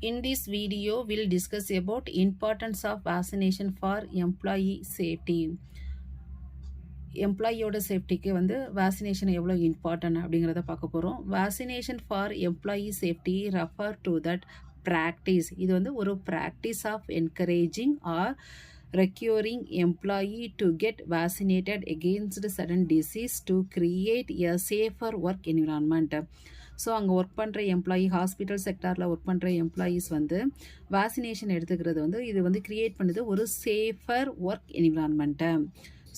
In this video, we'll discuss about importance of vaccination for employee safety. எம்ப்ளாயியோட சேஃப்டிக்கு வந்து vaccination எவ்வளோ important அப்படிங்கிறத பார்க்க போகிறோம். Vaccination for employee safety refer to that practice. இது வந்து ஒரு practice of encouraging or requiring employee to get vaccinated against sudden disease to create a safer work environment. So அங்கே ஒர்க் பண்ணுற எம்ப்ளாயி ஹாஸ்பிட்டல் செக்டாரில் work பண்ணுற employees வந்து vaccination எடுத்துக்கிறது வந்து இது வந்து கிரியேட் பண்ணுது ஒரு சேஃபர் ஒர்க் என்விரான்மெண்ட்டை.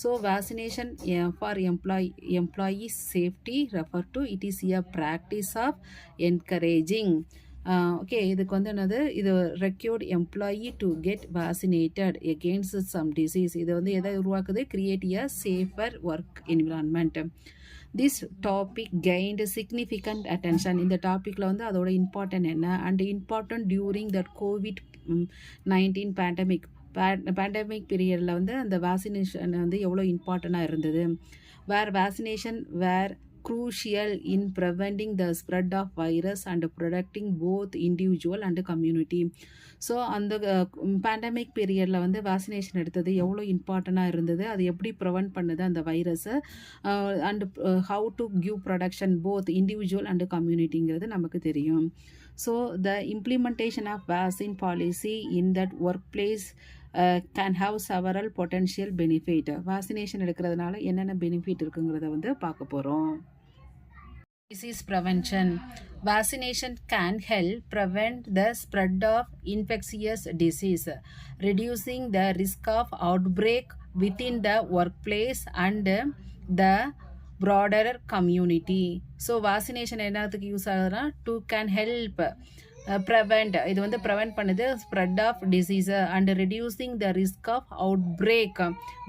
So vaccination for employee safety refer to it is a practice of encouraging. Okay, இதுக்கு வந்து என்னது, இது required employee to get vaccinated against some disease. இது வந்து எதை உருவாக்குது, create a safer work environment. This topic gained significant attention. இந்த டாப்பிக்கில் வந்து அதோட இம்பார்ட்டன்ட் என்ன and important during that COVID-19 pandemic பீரியடில் வந்து அந்த வேக்சினேஷன் வந்து எவ்வளோ இம்பார்ட்டண்ட்டாக இருந்தது. Vaccination crucial in preventing the spread of virus and protecting both individual and community. So அந்த பேண்டமிக் பீரியடில் வந்து வேக்சினேஷன் எடுத்தது எவ்வளோ இம்பார்ட்டண்ட்டாக இருந்தது, அது எப்படி ப்ரிவெண்ட் பண்ணுது அந்த வைரஸை, and how to give protection both individual and கம்யூனிட்டிங்கிறது நமக்கு தெரியும். So the implementation of vaccine policy in that workplace can have several potential benefit. Vaccination எடுக்கிறதுனால என்னென்ன பெனிஃபிட் இருக்குங்கிறத வந்து பார்க்க போகிறோம். Disease prevention. Vaccination can help prevent the spread of infectious disease, reducing the risk of outbreak within the workplace and the broader community. So vaccination என்னத்துக்கு use ஆகுதுன்னா, to can help prevent, இது வந்து prevent பண்ணுது spread of disease and reducing the risk of outbreak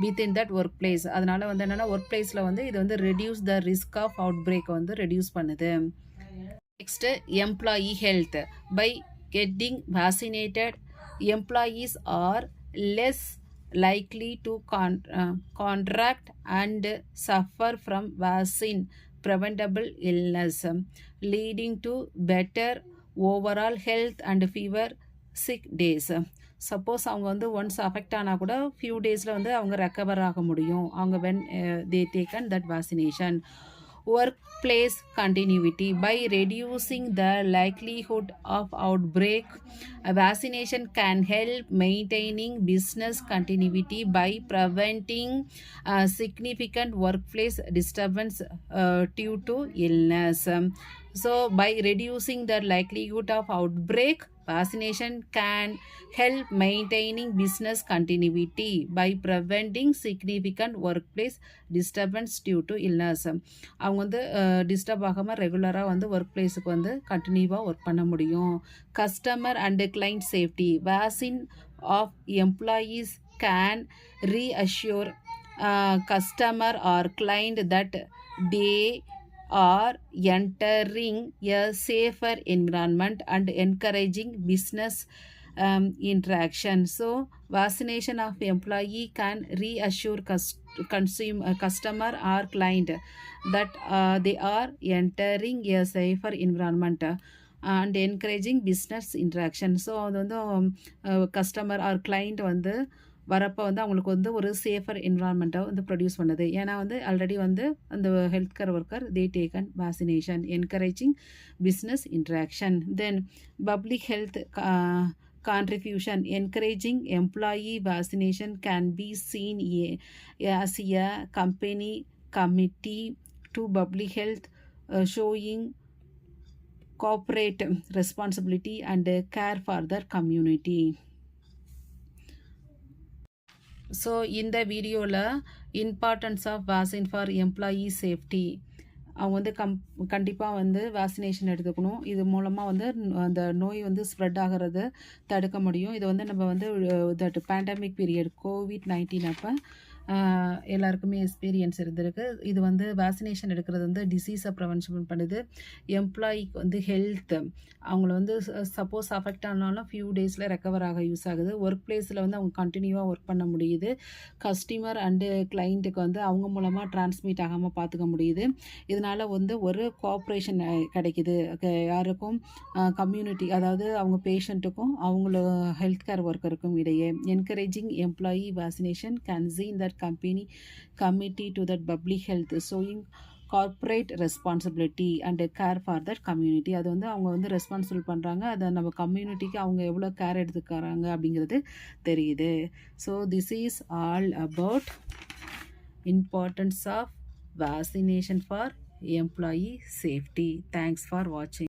within that workplace. அதனால வந்து என்னென்னா work பிளேஸில் வந்து இது வந்து reduce the risk of outbreak வந்து ரெடியூஸ் பண்ணுது. Next employee health. By getting vaccinated employees are less likely to contract and suffer from vaccine preventable illness, leading to better overall health and fewer sick days. Suppose அவங்க வந்து once affect ஆனால் கூட few டேஸில் வந்து அவங்க recover ஆக முடியும் அவங்க when they taken that vaccination. Workplace continuity. By reducing the likelihood of outbreak, vaccination can help maintaining business continuity by preventing significant workplace disturbance due to illness. So by reducing the likelihood of outbreak, vaccination can help maintaining business continuity by preventing significant workplace disturbance due to illness. அவங்க வந்து disturb ஆகாமல் ரெகுலராக வந்து work பிளேஸுக்கு வந்து கண்டினியூவாக work பண்ண முடியும். Customer and client safety. Vaccine of employees can reassure customer or client that they are entering a safer environment and encouraging business interaction. So vaccination of employee can reassure customer or client that they are entering a safer environment and encouraging business interaction. So அது வந்து customer R client வந்து வரப்போ வந்து அவங்களுக்கு வந்து ஒரு safer என்விரான்மெண்ட்டை வந்து produce பண்ணுது. ஏன்னா வந்து ஆல்ரெடி வந்து அந்த health care worker they taken vaccination, encouraging business interaction. Then public health contribution. Encouraging employee vaccination can be seen as a company committee to public health, showing corporate responsibility and care for their community. So இந்த வீடியோவில் importance of vaccine for employee safety. அவங்க வந்து கண்டிப்பாக வந்து vaccination எடுத்துக்கணும். இது மூலமாக வந்து அந்த நோய் வந்து ஸ்ப்ரெட் ஆகிறது தடுக்க முடியும். இது வந்து நம்ம வந்து தட் பேண்டமிக் பீரியட் COVID-19 அப்போ எல்லாருக்குமே எக்ஸ்பீரியன்ஸ் இருந்திருக்கு. இது வந்து வேக்சினேஷன் எடுக்கிறது வந்து டிசீஸை ப்ரிவென்ஷன் பண்ணுது. எம்ப்ளாயிக்கு வந்து ஹெல்த் அவங்கள வந்து சப்போஸ் அஃபெக்ட் ஆனாலும் ஃபியூ டேஸில் ரெக்கவர் ஆக யூஸ் ஆகுது. ஒர்க் பிளேஸில் வந்து அவங்க கண்டினியூவாக ஒர்க் பண்ண முடியுது. கஸ்டமர் அண்டு கிளைண்ட்டுக்கு வந்து அவங்க மூலமாக டிரான்ஸ்மிட் ஆகாமல் பார்த்துக்க முடியுது. இதனால் வந்து ஒரு கோஆப்ரேஷன் கிடைக்குது யாருக்கும் கம்யூனிட்டி, அதாவது அவங்க பேஷண்ட்டுக்கும் அவங்கள ஹெல்த் கேர் ஒர்க்கருக்கும் இடையே. Encouraging employee vaccination can seen that company committee to that public health, showing corporate responsibility and care for that community. அது வந்து அவங்க வந்து ரெஸ்பான்சிபிள் பண்ணுறாங்க. அதை நம்ம கம்யூனிட்டிக்கு அவங்க எவ்வளோ கேர் எடுத்துக்கிறாங்க அப்படிங்கிறது தெரியுது. So this is all about importance of vaccination for employee safety. Thanks for watching.